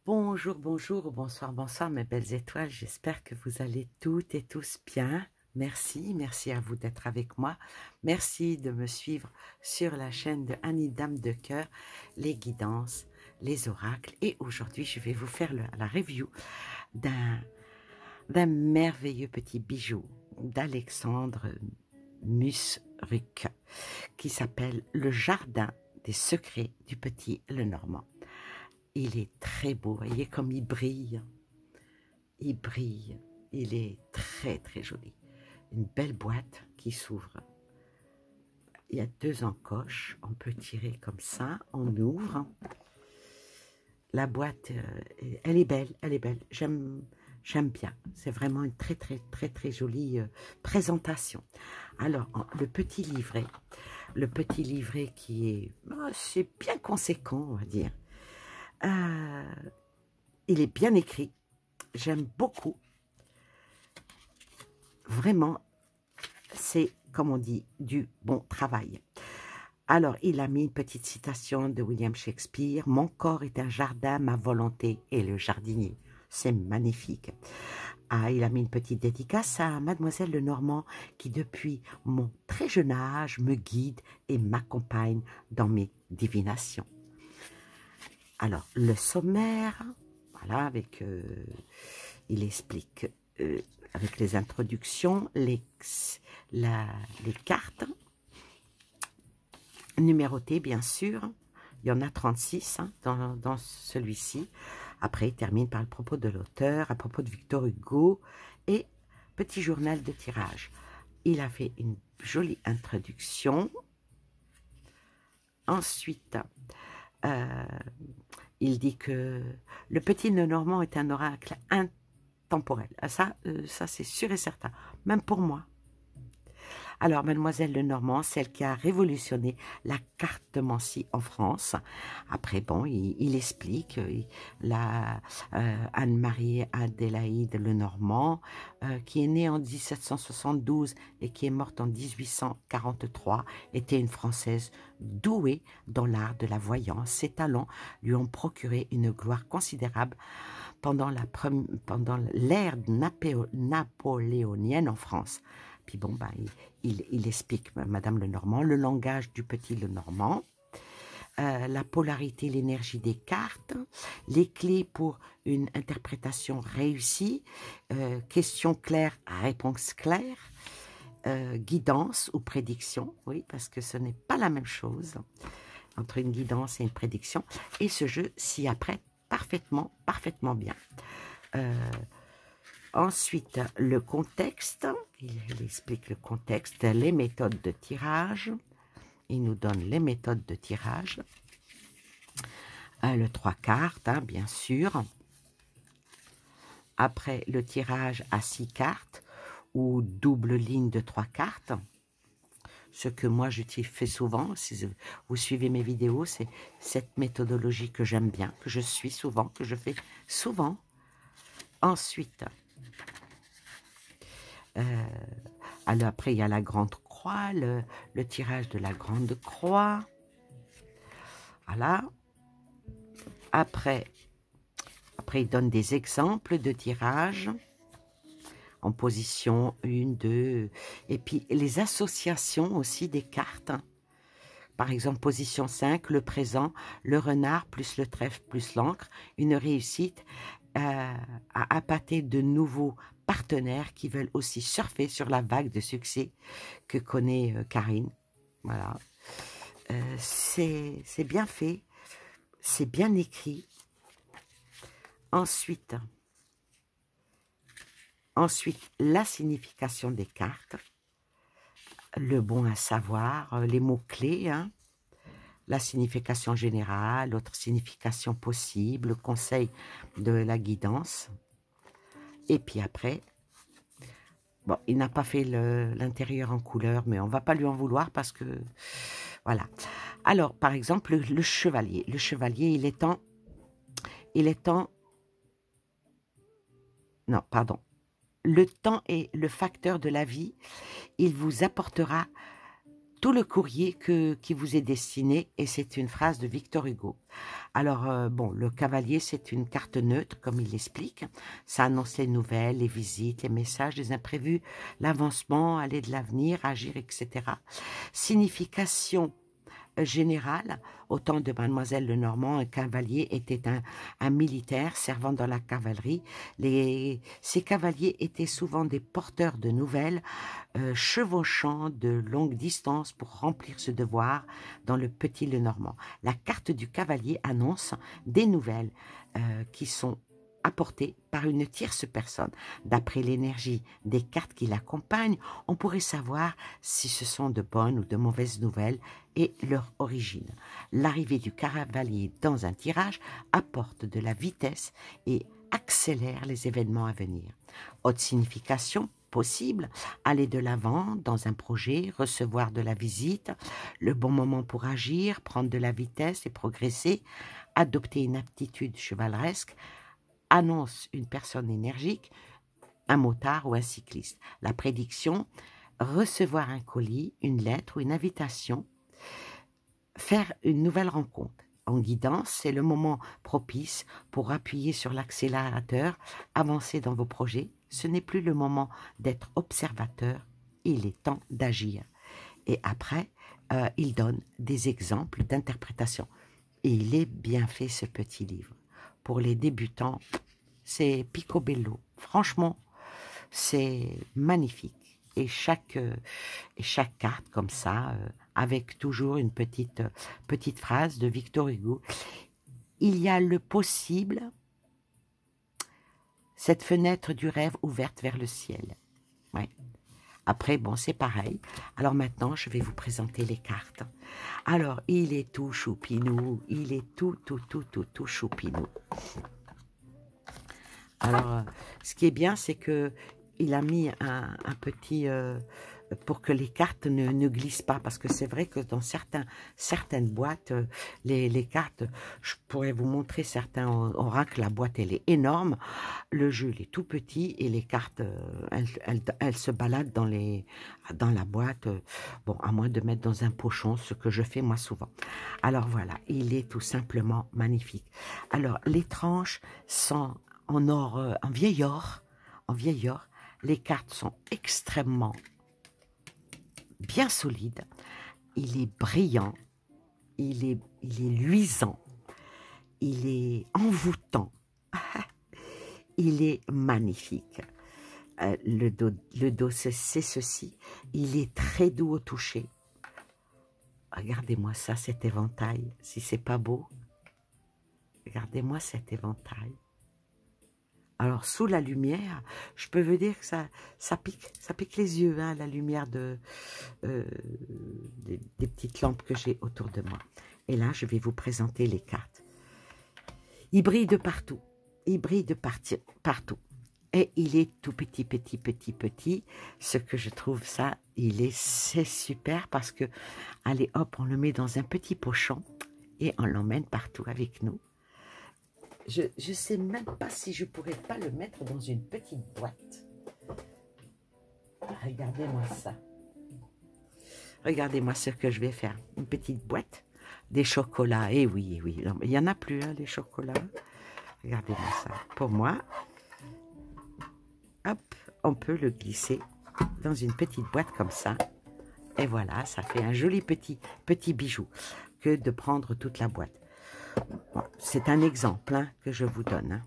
Bonjour, bonjour, bonsoir, bonsoir mes belles étoiles. J'espère que vous allez toutes et tous bien. Merci, merci à vous d'être avec moi. Merci de me suivre sur la chaîne de Annie Dame de Cœur, les guidances, les oracles. Et aujourd'hui, je vais vous faire la review d'un merveilleux petit bijou d'Alexandre Musruck qui s'appelle Le Jardin des secrets du petit Lenormand. Il est très beau, voyez comme il brille, il est très très joli. Une belle boîte qui s'ouvre. Il y a deux encoches, on peut tirer comme ça, on ouvre. La boîte, elle est belle, j'aime bien. C'est vraiment une très très très très jolie présentation. Alors, le petit livret qui est, c'est bien conséquent, on va dire. Il est bien écrit, j'aime beaucoup. Vraiment, c'est, comme on dit, du bon travail. Alors, il a mis une petite citation de William Shakespeare. « Mon corps est un jardin, ma volonté est le jardinier. » C'est magnifique. Ah, il a mis une petite dédicace à Mademoiselle Lenormand qui, depuis mon très jeune âge, me guide et m'accompagne dans mes divinations. Alors, le sommaire, voilà, avec, il explique avec les introductions, les cartes, numérotées bien sûr, il y en a 36 hein, dans celui-ci. Après, il termine par le propos de l'auteur, à propos de Victor Hugo, et petit journal de tirage. Il a fait une jolie introduction. Ensuite, il dit que le petit Lenormand est un oracle intemporel. Ça c'est sûr et certain, même pour moi. Alors, Mademoiselle Lenormand, celle qui a révolutionné la cartomancie en France. Après, bon, il explique Anne-Marie Adélaïde Lenormand, qui est née en 1772 et qui est morte en 1843, était une Française douée dans l'art de la voyance. Ses talents lui ont procuré une gloire considérable pendant l'ère napoléonienne en France. Puis bon, ben, il explique, Madame Lenormand, le langage du petit Lenormand, la polarité, l'énergie des cartes, les clés pour une interprétation réussie, questions claires, réponses claires, guidance ou prédiction, oui, parce que ce n'est pas la même chose entre une guidance et une prédiction, et ce jeu s'y apprête parfaitement, parfaitement bien. Ensuite, le contexte, il explique le contexte, les méthodes de tirage, il nous donne les méthodes de tirage, le 3 cartes, hein, bien sûr, après le tirage à 6 cartes, ou double ligne de 3 cartes, ce que moi je fais souvent, si vous suivez mes vidéos, c'est cette méthodologie que j'aime bien, que je suis souvent, que je fais souvent. Ensuite, alors après, il y a la grande croix, le tirage de la grande croix. Voilà. Après, il donne des exemples de tirage en position 1, 2. Et puis, les associations aussi des cartes. Par exemple, position 5, le présent, le renard plus le trèfle plus l'encre. Une réussite à appâter de nouveaux partenaires qui veulent aussi surfer sur la vague de succès que connaît Karine. Voilà. C'est bien fait, c'est bien écrit. Ensuite, la signification des cartes, le bon à savoir, les mots-clés, hein, la signification générale, l'autre signification possible, le conseil de la guidance. Et puis après, bon, il n'a pas fait l'intérieur en couleur, mais on ne va pas lui en vouloir parce que, voilà. Alors, par exemple, le chevalier. Le chevalier, il est en... Non, pardon. Le temps est le facteur de la vie. Il vous apportera tout le courrier qui vous est destiné, et c'est une phrase de Victor Hugo. Alors, bon, le cavalier, c'est une carte neutre, comme il l'explique. Ça annonce les nouvelles, les visites, les messages, les imprévus, l'avancement, aller de l'avenir, agir, etc. Signification générale, au temps de Mademoiselle Lenormand, un cavalier était un militaire servant dans la cavalerie. Ces cavaliers étaient souvent des porteurs de nouvelles, chevauchant de longues distances pour remplir ce devoir dans le petit Lenormand. La carte du cavalier annonce des nouvelles qui sont apportées par une tierce personne. D'après l'énergie des cartes qui l'accompagnent, on pourrait savoir si ce sont de bonnes ou de mauvaises nouvelles et leur origine. L'arrivée du cavalier dans un tirage apporte de la vitesse et accélère les événements à venir. Autre signification possible, aller de l'avant dans un projet, recevoir de la visite, le bon moment pour agir, prendre de la vitesse et progresser, adopter une aptitude chevaleresque, annonce une personne énergique, un motard ou un cycliste. La prédiction, recevoir un colis, une lettre ou une invitation, faire une nouvelle rencontre. En guidance, c'est le moment propice pour appuyer sur l'accélérateur, avancer dans vos projets. Ce n'est plus le moment d'être observateur, il est temps d'agir. Et après, il donne des exemples d'interprétation. Et il est bien fait, ce petit livre. Pour les débutants, c'est picobello. Franchement, c'est magnifique. Et chaque carte comme ça, avec toujours une petite phrase de Victor Hugo. Il y a le possible, cette fenêtre du rêve ouverte vers le ciel. Ouais. Après, bon, c'est pareil. Alors maintenant, je vais vous présenter les cartes. Alors, il est tout choupinou. Il est tout choupinou. Alors, ce qui est bien, c'est que il a mis un petit... pour que les cartes ne glissent pas, parce que c'est vrai que dans certaines boîtes, les cartes, je pourrais vous montrer certains oracles, la boîte elle est énorme, le jeu il est tout petit, et les cartes, elles se baladent dans la boîte, bon, à moins de mettre dans un pochon, ce que je fais moi souvent. Alors voilà, il est tout simplement magnifique. Alors, les tranches sont en or, en vieil or, les cartes sont extrêmement bien solide, il est brillant, il est luisant, il est envoûtant, il est magnifique. Le dos c'est ceci, il est très doux au toucher. Regardez-moi ça, cet éventail, si c'est pas beau. Regardez-moi cet éventail. Alors, sous la lumière, je peux vous dire que ça pique les yeux, hein, la lumière des petites lampes que j'ai autour de moi. Et là, je vais vous présenter les cartes. Il brille de partout. Il brille de partout. Et il est tout petit. Ce que je trouve ça, c'est super parce que, allez hop, on le met dans un petit pochon et on l'emmène partout avec nous. Je ne sais même pas si je pourrais pas le mettre dans une petite boîte. Regardez-moi ça. Regardez-moi ce que je vais faire. Une petite boîte, des chocolats. Eh oui, non, il n'y en a plus, hein, les chocolats. Regardez-moi ça. Pour moi, hop, on peut le glisser dans une petite boîte comme ça. Et voilà, ça fait un joli petit bijou que de prendre toute la boîte. Bon, c'est un exemple, hein, que je vous donne. Hein.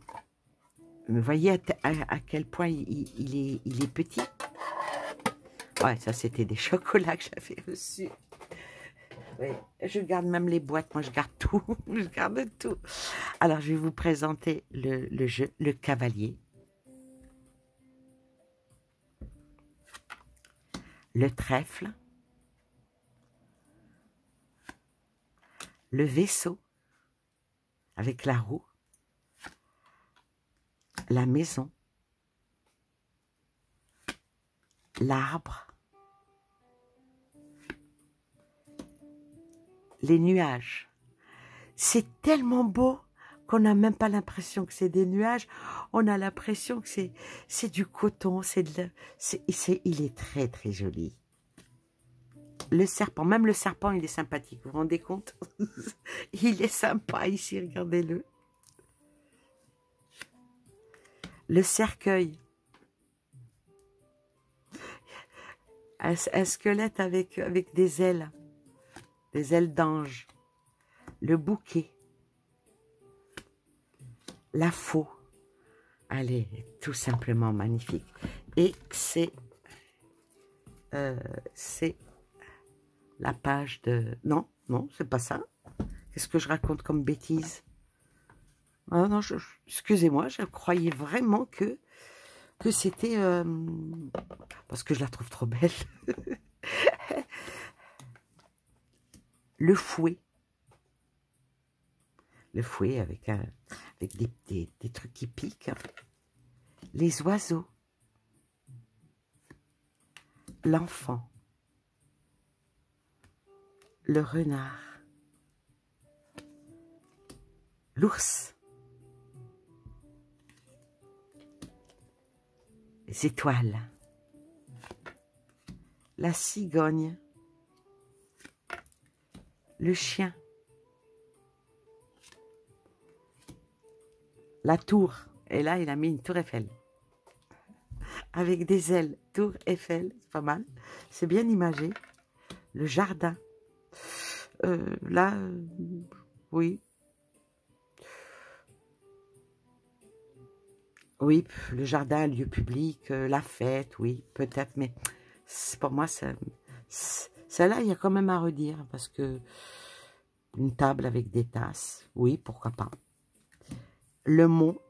Vous voyez à quel point il est petit. Ouais, ça c'était des chocolats que j'avais reçus. Oui, je garde même les boîtes, moi je garde tout. Je garde tout. Alors je vais vous présenter le jeu, le cavalier. Le trèfle. Le vaisseau. Avec la roue, la maison, l'arbre, les nuages. C'est tellement beau qu'on n'a même pas l'impression que c'est des nuages. On a l'impression que c'est du coton. Il est très joli. Le serpent, même le serpent, il est sympathique. Vous vous rendez compte? Il est sympa ici, regardez-le. Le cercueil. Un squelette avec des ailes d'ange. Le bouquet. La faux. Elle est tout simplement magnifique. Et c'est la page de... Non, non, c'est pas ça. Qu'est-ce que je raconte comme bêtise? Ah non, excusez-moi, je croyais vraiment que c'était... parce que je la trouve trop belle. Le fouet. Le fouet avec des trucs qui piquent. Les oiseaux. L'enfant. Le renard. L'ours. Les étoiles. La cigogne. Le chien. La tour. Et là, il a mis une tour Eiffel. Avec des ailes. Tour Eiffel, c'est pas mal. C'est bien imagé. Le jardin. Là, oui. Oui, le jardin, lieu public, la fête, oui, peut-être. Mais pour moi, celle-là, il y a quand même à redire. Parce que une table avec des tasses, oui, pourquoi pas. Le mont.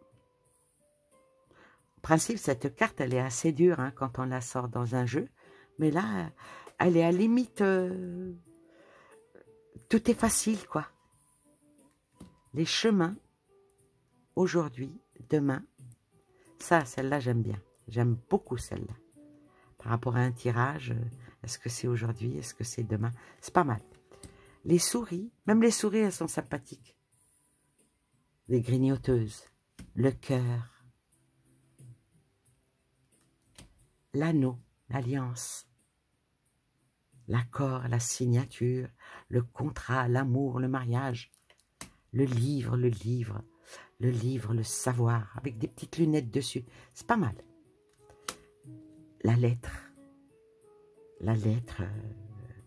En principe, cette carte, elle est assez dure hein, quand on la sort dans un jeu. Mais là, elle est à limite... tout est facile, quoi. Les chemins, aujourd'hui, demain. Ça, celle-là, j'aime bien. J'aime beaucoup celle-là. Par rapport à un tirage, est-ce que c'est aujourd'hui, est-ce que c'est demain? C'est pas mal. Les souris, même les souris, elles sont sympathiques. Les grignoteuses. Le cœur. L'anneau, l'alliance, l'accord, la signature, le contrat, l'amour, le mariage, le livre, le savoir, avec des petites lunettes dessus. C'est pas mal. La lettre,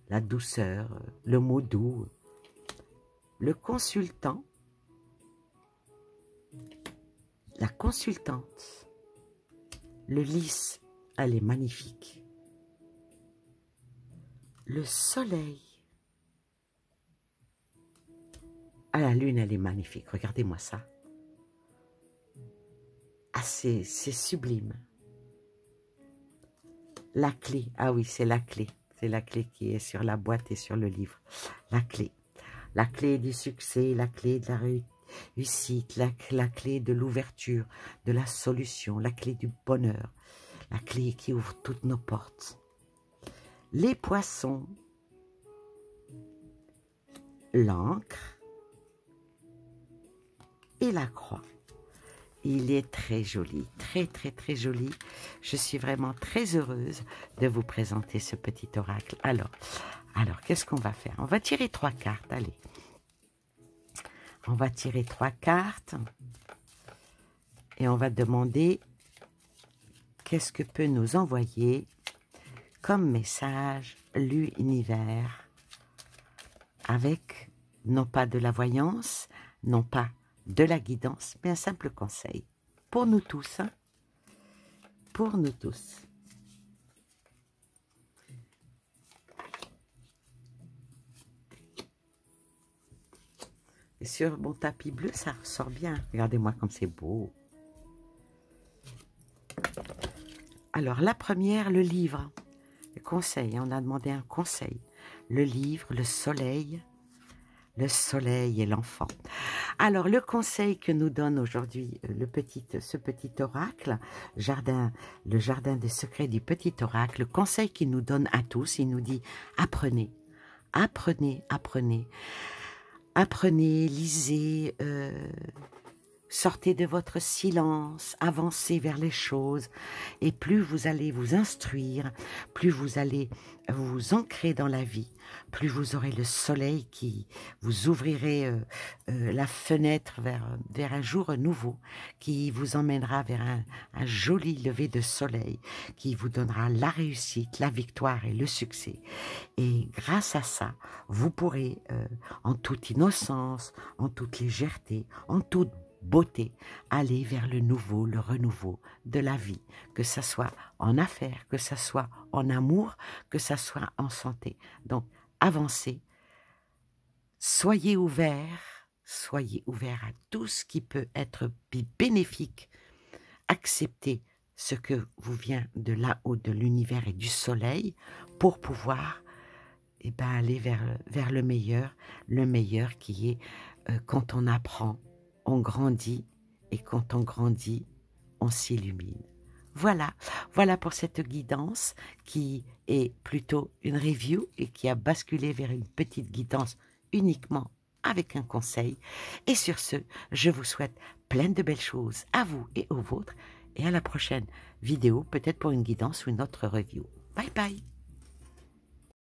la douceur, le mot doux, le consultant, la consultante, le lys. Elle est magnifique. Le soleil. Ah, la lune, elle est magnifique. Regardez-moi ça. Ah, c'est sublime. La clé. Ah oui, c'est la clé. C'est la clé qui est sur la boîte et sur le livre. La clé. La clé du succès, la clé de la réussite, la clé de l'ouverture, de la solution, la clé du bonheur. La clé qui ouvre toutes nos portes. Les poissons. L'encre. Et la croix. Il est très joli, très très très joli. Je suis vraiment très heureuse de vous présenter ce petit oracle. Alors qu'est-ce qu'on va faire? On va tirer 3 cartes, allez. On va tirer 3 cartes. Et on va demander... Qu'est-ce que peut nous envoyer comme message l'univers avec non pas de la voyance, non pas de la guidance, mais un simple conseil pour nous tous, hein? Pour nous tous. Et sur mon tapis bleu, ça ressort bien. Regardez-moi comme c'est beau. Alors, la première, le livre. Le conseil, on a demandé un conseil. Le livre, le soleil et l'enfant. Alors, le conseil que nous donne aujourd'hui ce petit oracle, le jardin des secrets du petit oracle, le conseil qu'il nous donne à tous, il nous dit « Apprenez, apprenez, apprenez. Apprenez, lisez, sortez de votre silence, avancez vers les choses, et plus vous allez vous instruire, plus vous allez vous ancrer dans la vie, plus vous aurez le soleil qui vous ouvrirez la fenêtre vers un jour nouveau, qui vous emmènera vers un joli lever de soleil, qui vous donnera la réussite, la victoire et le succès. Et grâce à ça, vous pourrez, en toute innocence, en toute légèreté, en toute beauté, aller vers le nouveau, le renouveau de la vie, que ça soit en affaires, que ça soit en amour, que ça soit en santé. Donc, avancez, soyez ouverts à tout ce qui peut être bénéfique, acceptez ce que vous vient de là-haut, de l'univers et du soleil, pour pouvoir aller vers le meilleur qui est quand on apprend, on grandit, et quand on grandit, on s'illumine. Voilà pour cette guidance qui est plutôt une review et qui a basculé vers une petite guidance uniquement avec un conseil. Et sur ce, je vous souhaite plein de belles choses à vous et aux vôtres, et à la prochaine vidéo, peut-être pour une guidance ou une autre review. Bye bye!